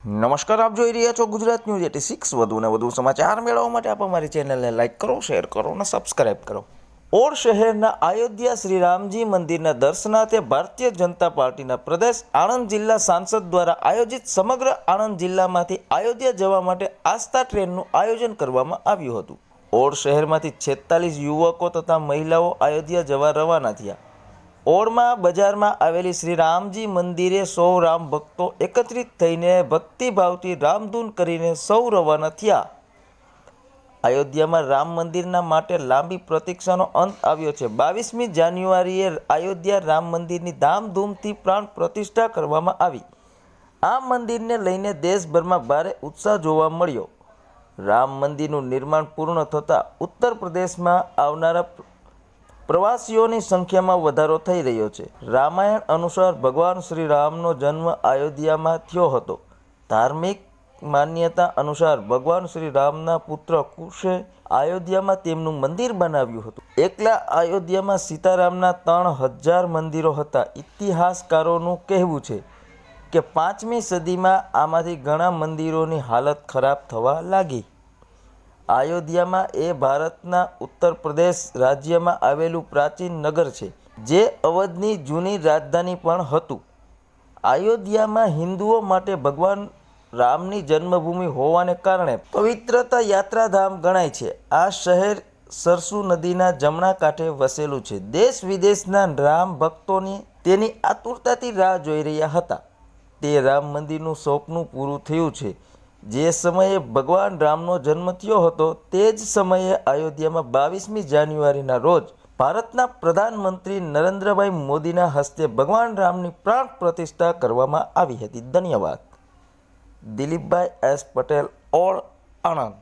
નમસ્કાર, આપ જોઈ રહ્યા છો ગુજરાત ન્યૂઝ 86। વધુ ને વધુ સમાચાર મેળવવા માટે આપ અમારી ચેનલને લાઇક કરો, શેર કરો અને સબસ્ક્રાઇબ કરો। ઓડ શહેરના અયોધ્યા શ્રી રામજી મંદિરના દર્શનાર્થે ભારતીય જનતા પાર્ટીના પ્રદેશ આણંદ જિલ્લા સાંસદ દ્વારા આયોજિત સમગ્ર આણંદ જિલ્લામાંથી અયોધ્યા જવા માટે આસ્થા ટ્રેનનું આયોજન કરવામાં આવ્યું હતું। ઓડ શહેરમાંથી 46 યુવકો તથા મહિલાઓ અયોધ્યા જવા રવાના થયા। ઓડમાં બજારમાં આવેલી શ્રી રામજી મંદિરે સૌ રામ ભક્તો એકત્રિત થઈને ભક્તિભાવથી રામધૂન કરીને સૌ રવાના થયા। અયોધ્યામાં રામ મંદિરના માટે લાંબી પ્રતીક્ષાનો અંત આવ્યો છે। 22મી જાન્યુઆરીએ અયોધ્યા રામ મંદિરની ધામધૂમથી પ્રાણ પ્રતિષ્ઠા કરવામાં આવી। આ મંદિરને લઈને દેશભરમાં ભારે ઉત્સાહ જોવા મળ્યો। રામ મંદિરનું નિર્માણ પૂર્ણ થતાં ઉત્તર પ્રદેશમાં આવનારા પ્રવાસીઓની સંખ્યામાં વધારો થઈ રહ્યો છે। રામાયણ અનુસાર ભગવાન શ્રી રામનો જન્મ અયોધ્યામાં થયો હતો। ધાર્મિક માન્યતા અનુસાર ભગવાન શ્રી રામના પુત્ર કુશે અયોધ્યામાં તેમનું મંદિર બનાવ્યું હતું। એકલા અયોધ્યામાં સીતારામના 3000 મંદિરો હતા। ઇતિહાસકારોનું કહેવું છે કે 5મી સદીમાં આમાંથી ઘણા મંદિરોની હાલત ખરાબ થવા લાગી। અયોધ્યામાં એ ભારતના ઉત્તર પ્રદેશ રાજ્યમાં આવેલું પ્રાચીન નગર છે, જે અવધની જૂની રાજધાની પણ હતું। અયોધ્યામાં હિન્દુઓ માટે ભગવાન રામની જન્મભૂમિ હોવાને કારણે પવિત્રતા યાત્રાધામ ગણાય છે। આ શહેર સરસુ નદીના જમણા કાંઠે વસેલું છે। દેશ વિદેશના રામ ભક્તોની તેની આતુરતાથી રાહ જોઈ રહ્યા હતા। તે રામ મંદિરનું સપનું પૂરું થયું છે। જે સમયે ભગવાન રામનો જન્મ થયો હતો તે જ સમયે અયોધ્યામાં 22મી જાન્યુઆરીના રોજ ભારતના પ્રધાનમંત્રી નરેન્દ્રભાઈ મોદીના હસ્તે ભગવાન રામની પ્રાણ પ્રતિષ્ઠા કરવામાં આવી હતી। ધન્યવાદ। દિલીપભાઈ એસ પટેલ, ઓડ, આણંદ।